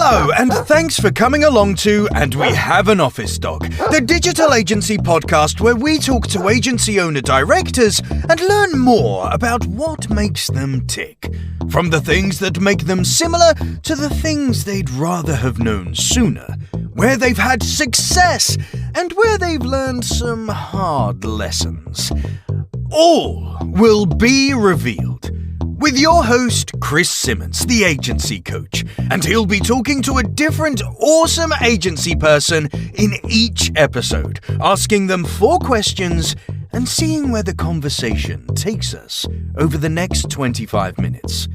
Hello, and thanks for coming along to And We Have an Office Dog, the digital agency podcast where we talk to agency owner-directors and learn more about what makes them tick. From the things that make them similar to the things they'd rather have known sooner, where they've had success and where they've learned some hard lessons. All will be revealed with your host, Chris Simmons, the agency coach, and he'll be talking to a different awesome agency person in each episode, asking them 4 questions and seeing where the conversation takes us over the next 25 minutes.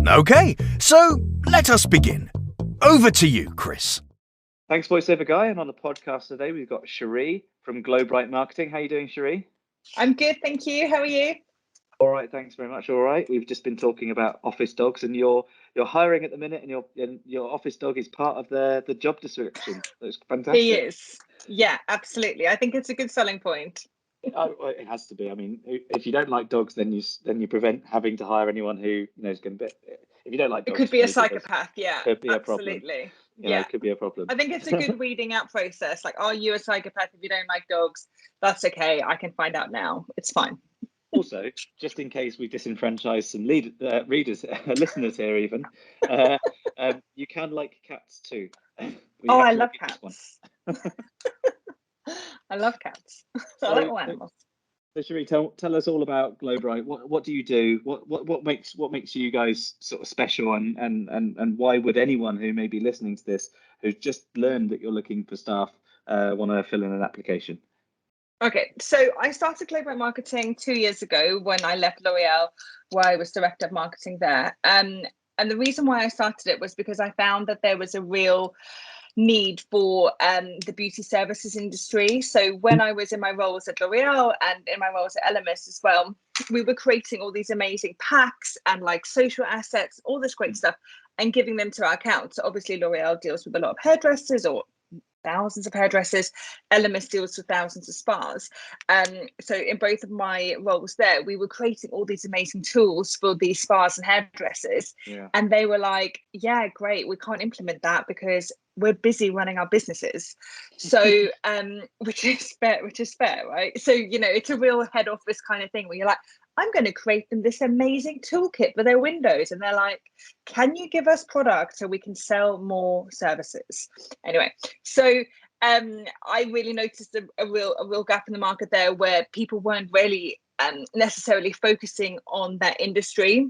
Okay, so let us begin. Over to you, Chris. Thanks, voiceover guy. And on the podcast today, we've got Sherrie from Glowbright Marketing. How are you doing, Sherrie? I'm good, thank you. How are you? All right, thanks very much. All right, we've just been talking about office dogs, and you're hiring at the minute, and your office dog is part of the job description. That's fantastic. He is. Yeah, absolutely. I think it's a good selling point. Oh, well, it has to be. I mean, if you don't like dogs, then you prevent having to hire anyone who is going to be. If you don't like dogs, it could be a psychopath. Yeah, could be absolutely. A problem. Yeah, it could be a problem. I think it's a good weeding out process. Like, are you a psychopath if you don't like dogs? That's okay. I can find out now. It's fine. Also, just in case we disenfranchise some listeners here, even you can like cats too. I love cats. I love cats. I like all animals. So Sherrie, tell us all about Glowbright. What do you do? What makes you guys sort of special, and why would anyone who may be listening to this, who's just learned that you're looking for staff, want to fill in an application? Okay, so I started Glowbright Marketing 2 years ago when I left L'Oreal, where I was director of marketing there. And the reason why I started it was because I found that there was a real need for the beauty services industry. So when I was in my roles at L'Oreal and in my roles at LMS as well, we were creating all these amazing packs and like social assets, all this great stuff, and giving them to our accounts. So obviously L'Oreal deals with a lot of hairdressers or thousands of hairdressers. LMS deals with thousands of spas. So in both of my roles there, we were creating all these amazing tools for these spas and hairdressers. Yeah. And they were like, yeah, great. We can't implement that because we're busy running our businesses. So which is fair, right? So, it's a real head office kind of thing where you're like, I'm going to create them this amazing toolkit for their windows. And they're like, can you give us product so we can sell more services? Anyway, so I really noticed a real gap in the market there where people weren't really necessarily focusing on that industry.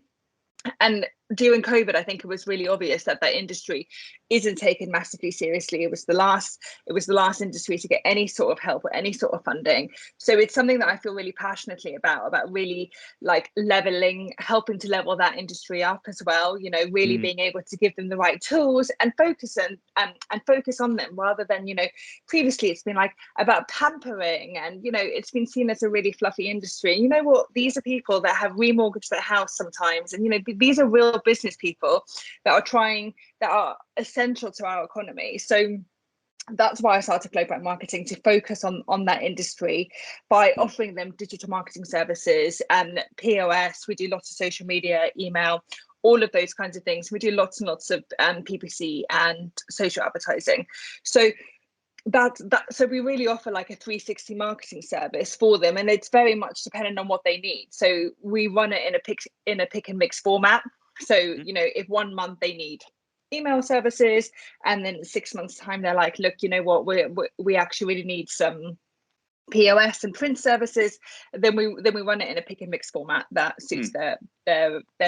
And during COVID, I think it was really obvious that industry isn't taken massively seriously. It was the last industry to get any sort of help or any sort of funding. So it's something that I feel really passionately about really like helping to level that industry up as well. Really being able to give them the right tools and focus on them rather than, previously it's been like about pampering and, it's been seen as a really fluffy industry. And you know what? These are people that have remortgaged their house sometimes. And, these are real business people that are essential to our economy. So that's why I started Glowbright Marketing, to focus on that industry by offering them digital marketing services and POS. We do lots of social media, email, all of those kinds of things. We do lots and lots of PPC and social advertising. So so we really offer like a 360 marketing service for them, and it's very much dependent on what they need. So we run it in a pick and mix format. So if 1 month they need email services, and then 6 months time they're like, look, you know what, we actually really need some POS and print services, then we run it in a pick and mix format that suits their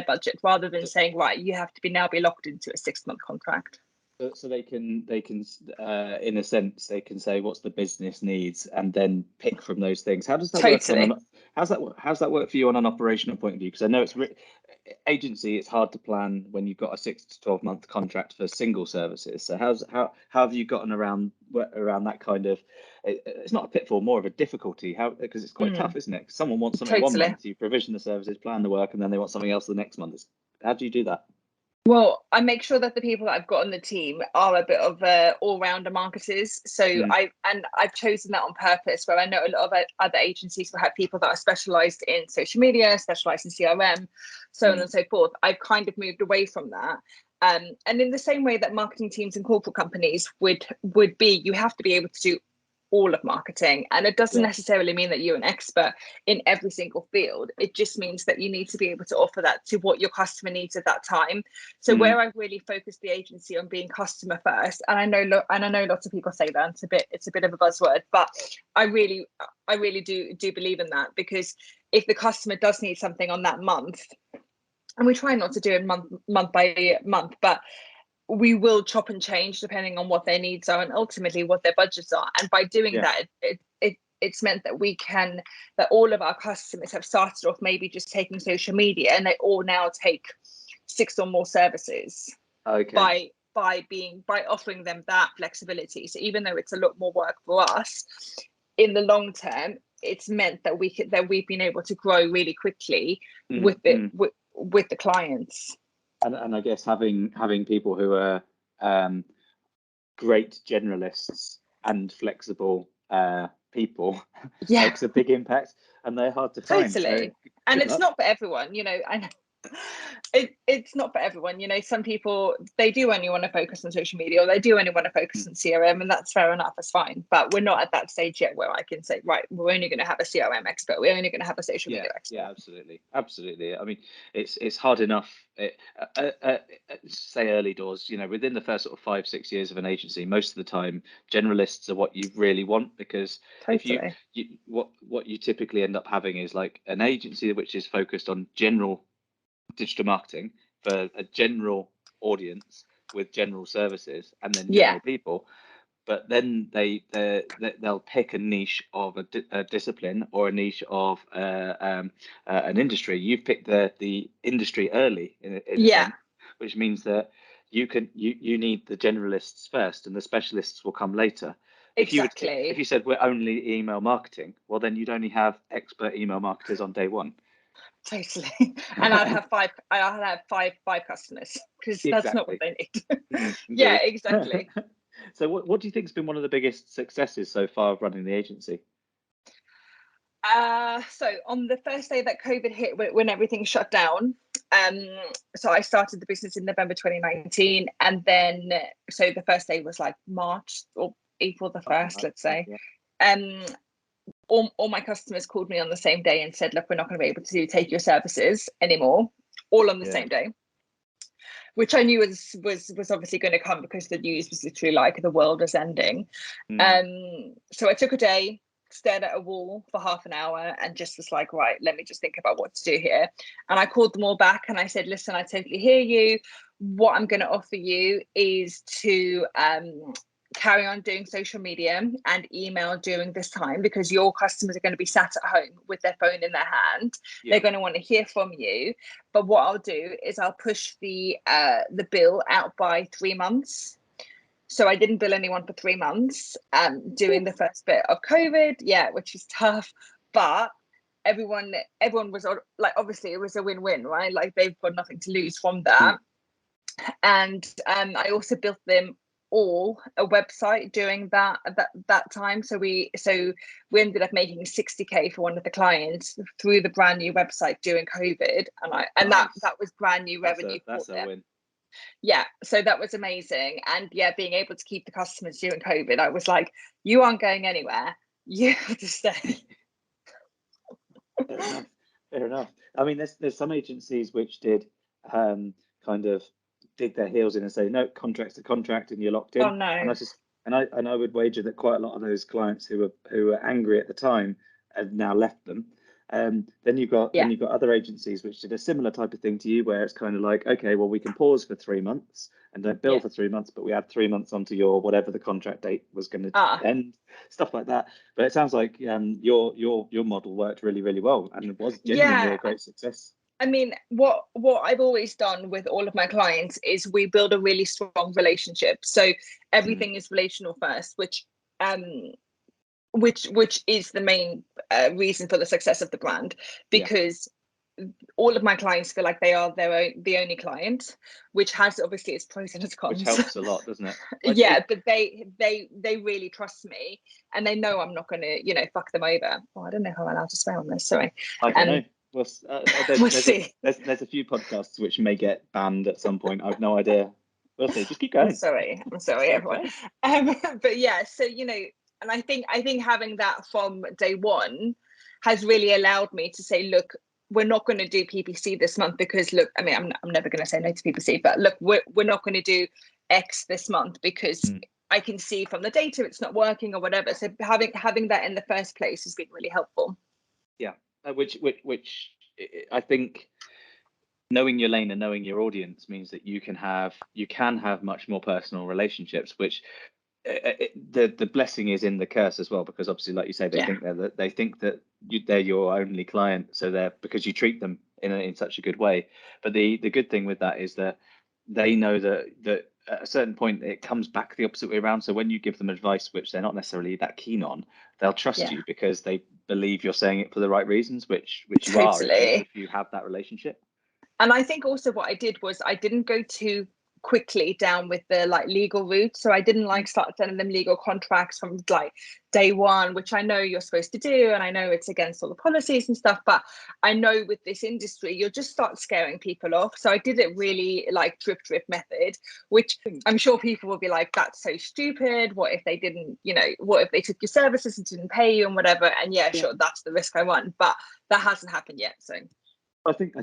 budget, rather than saying, right, you have to be locked into a 6-month contract. So they can in a sense they can say what's the business needs and then pick from those things. How does that work? How's that work for you on an operational point of view? Because I know it's agency, it's hard to plan when you've got a 6 to 12 month contract for single services. So how have you gotten around that kind of? It's not a pitfall, more of a difficulty. Because it's quite tough, isn't it? Someone wants something 1 month, you provision the services, plan the work, and then they want something else the next month. How do you do that? Well, I make sure that the people that I've got on the team are a bit of all-rounder marketers. So I've chosen that on purpose, where I know a lot of other agencies will have people that are specialized in social media, specialized in CRM, so on and so forth. I've kind of moved away from that. And in the same way that marketing teams and corporate companies would be, you have to be able to do all of marketing, and it doesn't necessarily mean that you're an expert in every single field. It just means that you need to be able to offer that to what your customer needs at that time. So where I've really focused the agency on being customer first, and I know lots of people say that it's a bit of a buzzword, but I really do believe in that, because if the customer does need something on that month, and we try not to do it month by month, but we will chop and change depending on what their needs are and ultimately what their budgets are. And by doing that, it's meant that that all of our customers have started off maybe just taking social media, and they all now take 6 or more services by offering them that flexibility. So even though it's a lot more work for us, in the long term, it's meant that we've been able to grow really quickly with the clients. And I guess having people who are great generalists and flexible people makes a big impact, and they're hard to find. Totally. So and it's not for everyone, you know. It's not for everyone, you know. Some people, they do only want to focus on social media, or they do only want to focus on CRM, and that's fair enough, it's fine. But we're not at that stage yet where I can say, right, we're only going to have a CRM expert, we're only going to have a social media expert. Yeah, absolutely. I mean, it's hard enough, say early doors, you know, within the first sort of 5-6 years of an agency, most of the time generalists are what you really want, because if you what you typically end up having is like an agency which is focused on general digital marketing for a general audience with general services and then general people, but then they'll pick a niche of a discipline or a niche of an industry. You've picked the industry early in a sense, which means that you need the generalists first and the specialists will come later. Exactly. If you said we're only email marketing, well then you'd only have expert email marketers on day one. Totally. And I'll have five customers, because that's not what they need. Yeah, exactly. So what do you think has been one of the biggest successes so far of running the agency? So on the first day that COVID hit, when everything shut down, so I started the business in November 2019, and then so the first day was like March or April the 1st, let's say. All my customers called me on the same day and said, look, we're not going to be able to take your services anymore, all on the same day, which I knew was obviously going to come, because the news was literally like the world was ending. So I took a day, stared at a wall for half an hour, and just was like, right, let me just think about what to do here. And I called them all back and I said, listen, I totally hear you. What I'm going to offer you is to carry on doing social media and email during this time, because your customers are going to be sat at home with their phone in their hand. They're going to want to hear from you. But what I'll do is I'll push the bill out by 3 months. So I didn't bill anyone for 3 months during the first bit of COVID, which is tough. But everyone was like, obviously it was a win-win, right? Like they've got nothing to lose from that. And I also built them all a website during that time. So we ended up making 60K for one of the clients through the brand new website during COVID, and that was brand new revenue for them. Win. Yeah, so that was amazing. And being able to keep the customers during COVID, I was like, you aren't going anywhere, you have to stay. Fair enough. I mean, there's some agencies which did kind of dig their heels in and say, no, contract's a contract and you're locked in. Oh no. And I would wager that quite a lot of those clients who were angry at the time have now left them. Then you've got other agencies which did a similar type of thing to you, where it's kind of like, okay, well, we can pause for 3 months and don't bill for 3 months, but we add 3 months onto your whatever the contract date was going to end, stuff like that. But it sounds like your model worked really, really well, and it was genuinely a great success. I mean, what I've always done with all of my clients is we build a really strong relationship. So everything is relational first, which is the main reason for the success of the brand, because all of my clients feel like they are the only client, which has obviously its pros and its cons. Which helps a lot, doesn't it? Yeah, but they really trust me, and they know I'm not going to, fuck them over. Oh, I don't know how I'm allowed to swear on this. Sorry. I don't know. Well, we'll see. There's a few podcasts which may get banned at some point. I've no idea. We'll see. Just keep going. I'm sorry, everyone. But yeah, so and I think having that from day one has really allowed me to say, look, we're not going to do PPC this month because look, I mean, I'm never going to say no to PPC, but look, we're not going to do X this month because I can see from the data it's not working or whatever. So having that in the first place has been really helpful. Yeah, which I think knowing your lane and knowing your audience means that you can have much more personal relationships, which the blessing is in the curse as well, because obviously, like you say, they think that they're your only client, so they're, because you treat them in such a good way. But the good thing with that is that they know that at a certain point it comes back the opposite way around. So when you give them advice which they're not necessarily that keen on, they'll trust you because they believe you're saying it for the right reasons, which you are if you have that relationship. And I think also what I did was I didn't go too quickly down with the legal route. So I didn't start sending them legal contracts from day one, which I know you're supposed to do. And I know it's against all the policies and stuff, but I know with this industry, you'll just start scaring people off. So I did it really drip method, which I'm sure people will be like, that's so stupid. What if they didn't, what if they took your services and didn't pay you and whatever? And sure, that's the risk I want, but that hasn't happened yet. So I think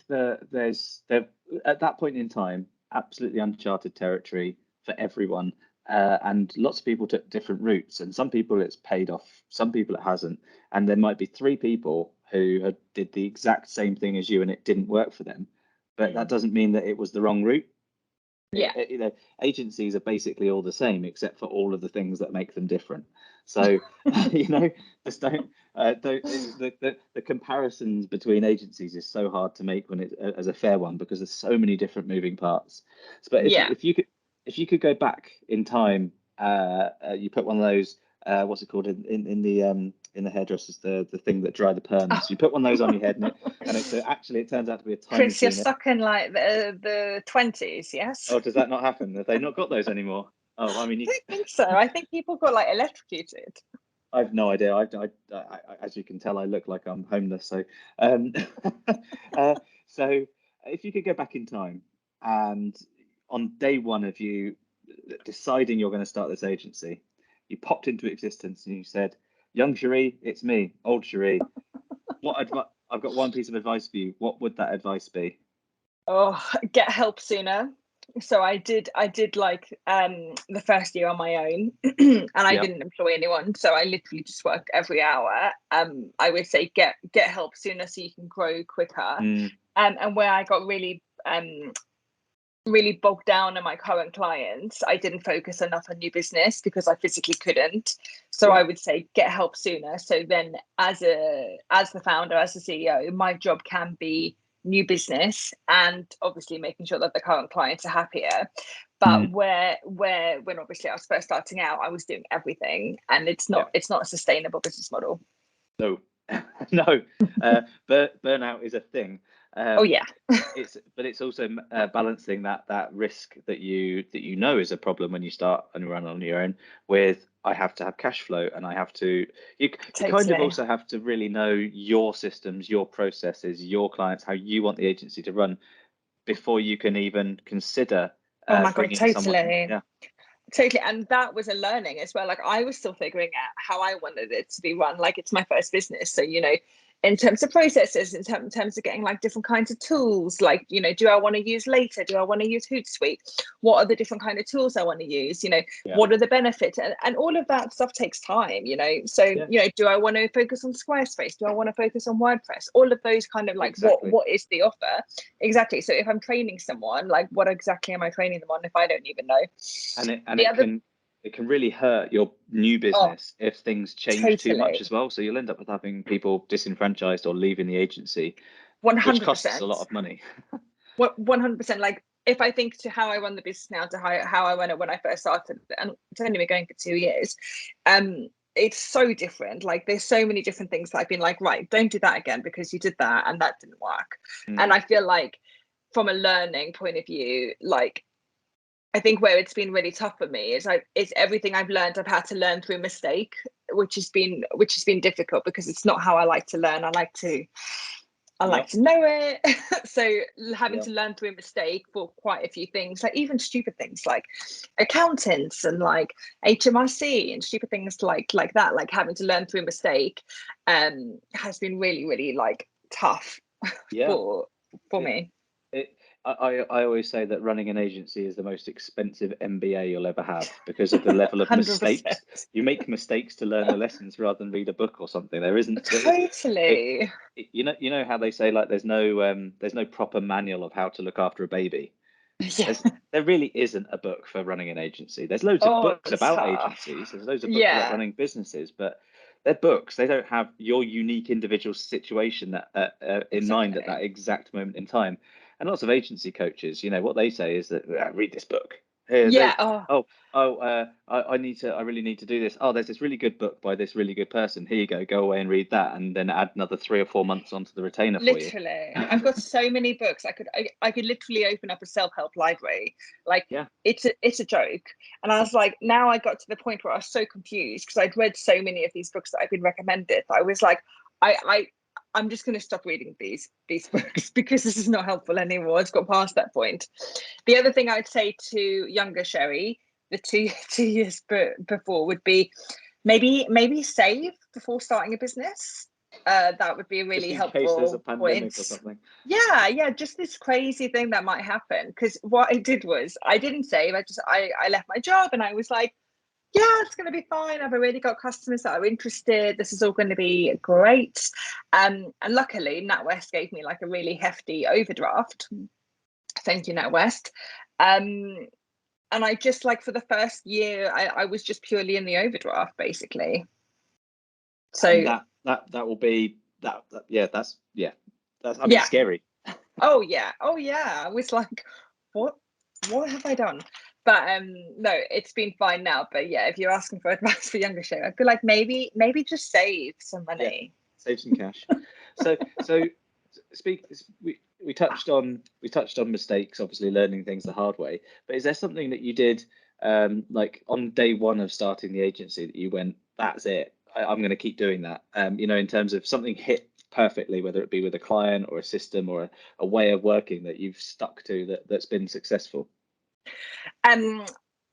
that there's at that point in time, absolutely uncharted territory for everyone, and lots of people took different routes, and some people it's paid off, some people it hasn't, and there might be 3 people who did the exact same thing as you and it didn't work for them, but that doesn't mean that it was the wrong route. Agencies are basically all the same except for all of the things that make them different. So just don't the comparisons between agencies is so hard to make when it as a fair one, because there's so many different moving parts. But if you could go back in time, you put one of those what's it called in the hairdressers, the thing that dry the perms. You put one of those on your head, and it turns out to be a time Chris, machine. you're stuck in the 20s, yes? Oh, does that not happen? Have they not got those anymore? Oh, I mean, I don't think so. I think people got electrocuted. I've no idea. I as you can tell, I look like I'm homeless. So, so if you could go back in time, and on day one of you deciding you're going to start this agency, you popped into existence and you said, "Young Sherrie, it's me, old Sherrie. I've got one piece of advice for you. What would that advice be?" Oh, get help sooner. So I did the first year on my own, and I didn't employ anyone. So I literally just worked every hour. I would say get help sooner so you can grow quicker. And where I got really bogged down in my current clients, I didn't focus enough on new business because I physically couldn't. So I would say get help sooner. So then as the founder, as the CEO, my job can be new business and obviously making sure that the current clients are happier. But when obviously I was first starting out, I was doing everything, and it's not a sustainable business model. No, no. Burnout is a thing. It's also balancing that risk that you know is a problem when you start and run on your own with, I have to have cash flow, and I have to you kind of also have to really know your systems, your processes, your clients, how you want the agency to run before you can even consider bringing someone. Totally. And that was a learning as well. I was still figuring out how I wanted it to be run. It's my first business. So, in terms of processes, in terms of getting different kinds of tools, do I want to use Later? Do I want to use Hootsuite? What are the different kind of tools I want to use? What are the benefits? And all of that stuff takes time, So, do I want to focus on Squarespace? Do I want to focus on WordPress? All of those kind of what is the offer? Exactly. So if I'm training someone, what exactly am I training them on if I don't even know? And it can really hurt your new business if things change too much as well. So you'll end up with having people disenfranchised or leaving the agency, 100%. Which costs a lot of money. 100%. If I think to how I run the business now to how I run it when I first started, and it's only been going for 2 years, it's so different. Like there's so many different things that I've been like, right, don't do that again because you did that and that didn't work. And I feel like from a learning point of view, like I think where it's been really tough for me is it's everything I've learned I've had to learn through mistake, which has been difficult because it's not how I like to learn. I like to know it. So having to learn through a mistake for quite a few things, like even stupid things like accountants and like HMRC and stupid things like that, like having to learn through a mistake has been really, really like tough for me. I always say that running an agency is the most expensive MBA you'll ever have because of the level of mistakes. You make mistakes to learn the lessons rather than read a book or something. There isn't totally. You know how they say like there's no proper manual of how to look after a baby. Yeah. There really isn't a book for running an agency. There's loads of books about agencies. There's loads of books about running businesses, but they're books. They don't have your unique individual situation that in mind at that exact moment in time. And lots of agency coaches, you know, what they say is that read this book. I really need to do this. Oh, there's this really good book by this really good person. Here you go away and read that, and then add another 3 or 4 months onto the retainer for you. Literally, I've got so many books. I could literally open up a self-help library. Like it's a joke. And I was like, now I got to the point where I was so confused because I'd read so many of these books that I've been recommended. I was like, I'm just going to stop reading these books because this is not helpful anymore. It's got past that point. The other thing I would say to younger Sherrie, the two years before, would be maybe save before starting a business. That would be a really helpful case there's a pandemic point. or something. Yeah, just this crazy thing that might happen. Because what I did was I didn't save. I left my job and I was like, yeah, it's going to be fine. I've already got customers that are interested. This is all going to be great. And luckily, NatWest gave me like a really hefty overdraft. Thank you, NatWest. And I just like for the first year, I was just purely in the overdraft, basically. So and that will be that. That's scary. Oh yeah. I was like, what have I done? But no, it's been fine now. But yeah, if you're asking for advice for younger Sherrie, I'd be like, maybe just save some money. Save some cash. So we touched on mistakes, obviously learning things the hard way. But is there something that you did like on day one of starting the agency that you went, that's it, I'm going to keep doing that? You know, in terms of something hit perfectly, whether it be with a client or a system or a way of working that you've stuck to that's been successful?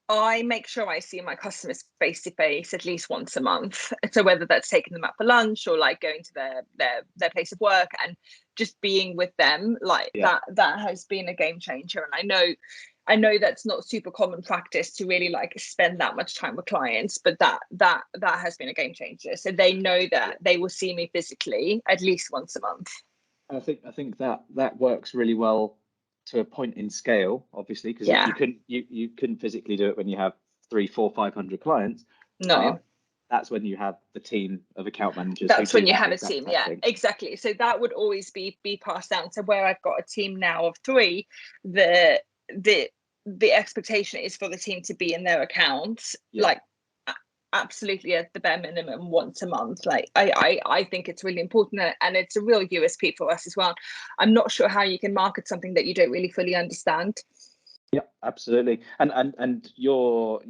I make sure I see my customers face to face at least once a month. So whether that's taking them out for lunch or like going to their place of work and just being with them, like that has been a game changer. And I know that's not super common practice to really like spend that much time with clients, but that has been a game changer. So they know that they will see me physically at least once a month. I think that works really well to a point in scale, obviously, because you couldn't physically do it when you have 300, 400, 500 clients. No, that's when you have the team of account managers. That's when you have a team. Yeah, exactly. So that would always be passed down. So where I've got a team now of 3, the expectation is for the team to be in their accounts like absolutely at the bare minimum once a month. Like I think it's really important and it's a real USP for us as well. I'm not sure how you can market something that you don't really fully understand. Yeah, absolutely. And your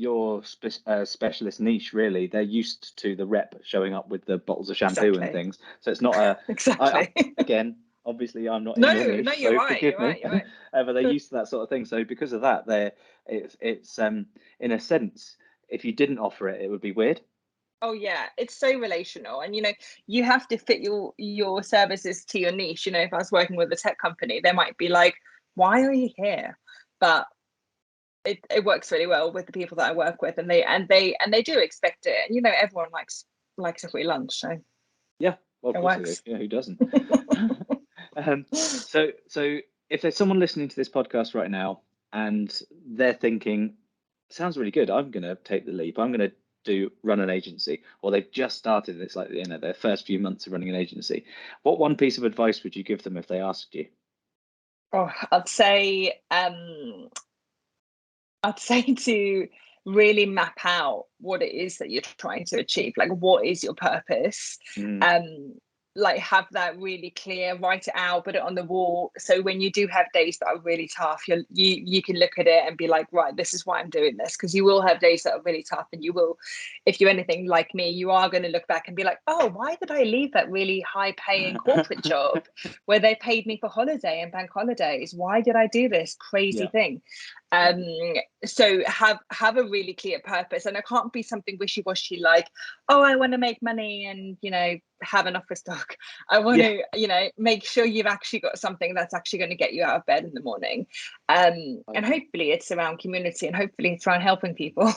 specialist niche, really, they're used to the rep showing up with the bottles of shampoo and things. So it's not a exactly. Again, obviously, I'm not. No, in your niche, no, you're right. You're right. But they're used to that sort of thing. So because of that, it's in a sense, if you didn't offer it, it would be weird. Oh yeah, it's so relational, and you know you have to fit your services to your niche. You know, if I was working with a tech company, they might be like, "Why are you here?" But it works really well with the people that I work with, and they do expect it. And you know, everyone likes a free lunch, so yeah, well, of course they do. Yeah, who doesn't? So if there's someone listening to this podcast right now and they're thinking, sounds really good, I'm going to take the leap, I'm going to run an agency, or they've just started, it's like, you know, their first few months of running an agency, what one piece of advice would you give them if they asked you? Oh, I'd say to really map out what it is that you're trying to achieve. Like, what is your purpose? Like, have that really clear, write it out, put it on the wall. So when you do have days that are really tough, you can look at it and be like, right, this is why I'm doing this. Because you will have days that are really tough, and you will, if you're anything like me, you are going to look back and be like, oh, why did I leave that really high paying corporate job where they paid me for holiday and bank holidays? Why did I do this crazy thing? So have a really clear purpose, and it can't be something wishy-washy like, oh, I want to make money and, you know, have an office dog. I want to, you know, make sure you've actually got something that's actually going to get you out of bed in the morning. And hopefully it's around community, and hopefully it's around helping people.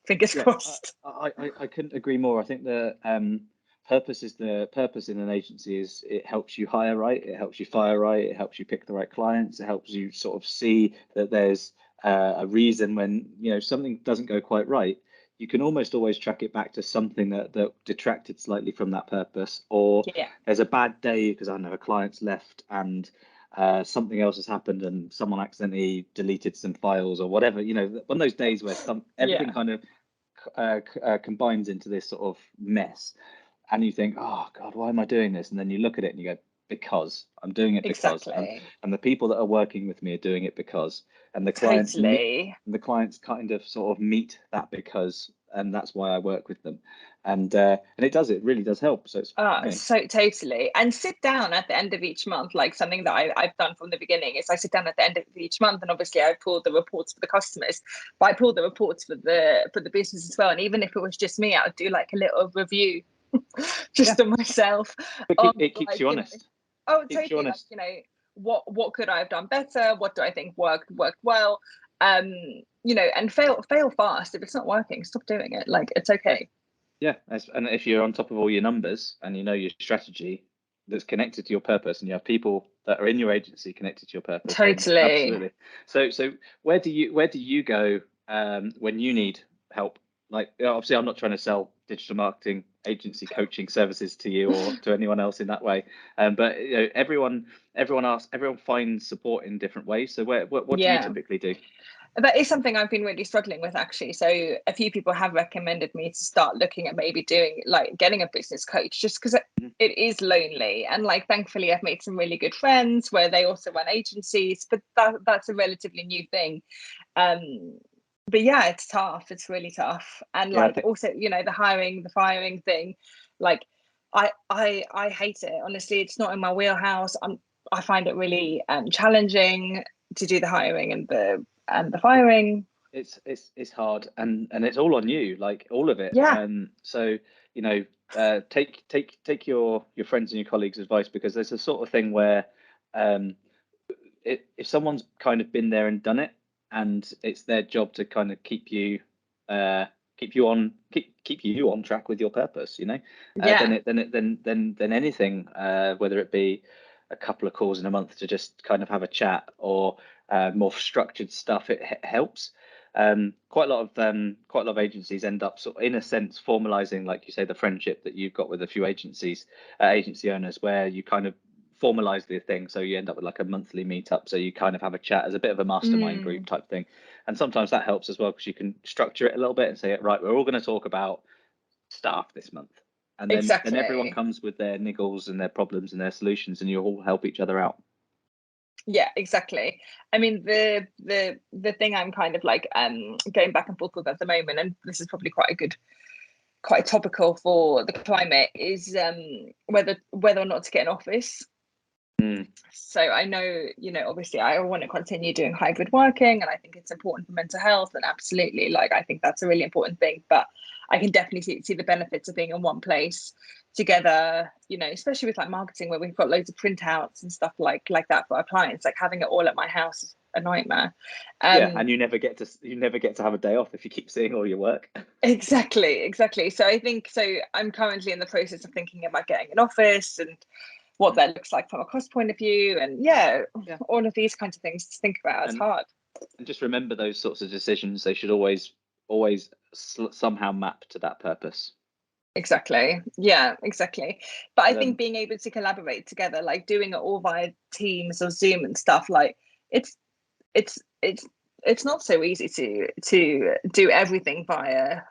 Fingers crossed. I couldn't agree more. I think the purpose in an agency is it helps you hire right, it helps you fire right, it helps you pick the right clients, it helps you sort of see that there's a reason when, you know, something doesn't go quite right. You can almost always track it back to something that detracted slightly from that purpose, or there's a bad day because I don't know, a client's left and something else has happened and someone accidentally deleted some files or whatever. You know, one of those days where everything kind of combines into this sort of mess, and you think, oh God, why am I doing this? And then you look at it and you go, because I'm doing it because, and the people that are working with me are doing it because, and the clients kind of sort of meet that because, and that's why I work with them, and it really does help. So it's so totally. And sit down at the end of each month, like something that I've done from the beginning is I sit down at the end of each month, and obviously I pull the reports for the customers, but I pull the reports for the business as well. And even if it was just me, I would do like a little review just on myself. It keeps you honest. Oh, totally. Like, you know, what could I have done better? What do I think worked well? You know, and fail fast. If it's not working, stop doing it. Like, it's okay. Yeah, and if you're on top of all your numbers and you know your strategy that's connected to your purpose, and you have people that are in your agency connected to your purpose, totally. So where do you go when you need help? Like, obviously, I'm not trying to sell digital marketing agency coaching services to you or to anyone else in that way, but you know, everyone finds support in different ways. So what do you typically do? That is something I've been really struggling with, actually. So a few people have recommended me to start looking at maybe doing, like, getting a business coach, just because it is lonely. And like, thankfully, I've made some really good friends where they also run agencies, but that's a relatively new thing. But yeah, it's tough. It's really tough. And like, also, you know, the hiring, the firing thing, like, I hate it. Honestly, it's not in my wheelhouse. I find it really challenging to do the hiring and the firing. It's hard, and it's all on you, like all of it. So, you know, take your friends and your colleagues' advice, because there's a sort of thing where if someone's kind of been there and done it, and it's their job to kind of keep you on track with your purpose, you know, then anything, whether it be a couple of calls in a month to just kind of have a chat, or more structured stuff, it helps. Quite a lot of agencies end up sort of, in a sense, formalizing, like you say, the friendship that you've got with a few agency owners, where you kind of formalize the thing, so you end up with like a monthly meetup, so you kind of have a chat as a bit of a mastermind group type thing. And sometimes that helps as well, because you can structure it a little bit and say, right, we're all going to talk about staff this month, and then everyone comes with their niggles and their problems and their solutions, and you all help each other out. Yeah, exactly. I mean, the thing I'm kind of like going back and forth with at the moment, and this is probably quite topical for the climate, is whether or not to get an office. So I know, you know, obviously I want to continue doing hybrid working, and I think it's important for mental health, and absolutely, like, I think that's a really important thing. But I can definitely see the benefits of being in one place together, you know, especially with like marketing, where we've got loads of printouts and stuff like that for our clients. Like, having it all at my house is a nightmare. And you never get to have a day off if you keep seeing all your work. Exactly. So I think, so I'm currently in the process of thinking about getting an office and what that looks like from a cost point of view, and all of these kinds of things to think about. It's hard. And just remember, those sorts of decisions, they should always somehow map to that purpose. Exactly. Yeah, exactly. But I think being able to collaborate together, like doing it all via Teams or Zoom and stuff, like it's it's not so easy to do everything via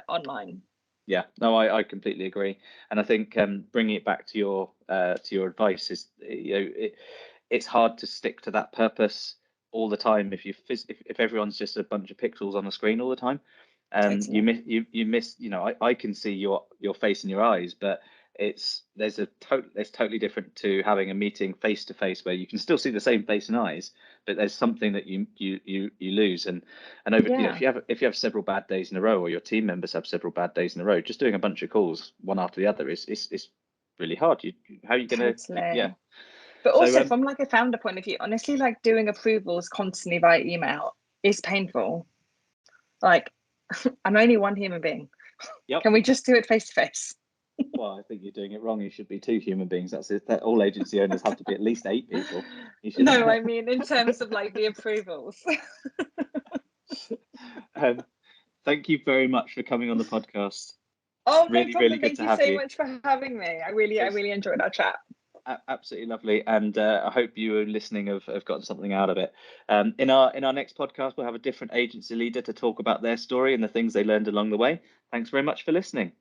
online. Yeah, no, I completely agree, and I think bringing it back to your advice is, it's hard to stick to that purpose all the time if everyone's just a bunch of pixels on a screen all the time. Totally. You miss, I can see your face and your eyes, but there's totally different to having a meeting face to face where you can still see the same face and eyes, but there's something that you lose. And over, Yeah. if you have several bad days in a row, or your team members have several bad days in a row, just doing a bunch of calls one after the other is really hard. How are you gonna? Totally. Yeah. But So also from like a founder point of view, honestly, like doing approvals constantly via email is painful. Like, I'm only one human being. Yep. Can we just do it face to face? Well, I think you're doing it wrong. You should be 2 human beings. That's it. That all agency owners have to be at least 8 people. You should. No, I mean in terms of like the approvals. Thank you very much for coming on the podcast. Oh, no Really, really problem. good Thank to you have so you. much for having me. I really enjoyed our chat. Absolutely lovely, and I hope you listening have gotten something out of it. In our next podcast, we'll have a different agency leader to talk about their story and the things they learned along the way. Thanks very much for listening.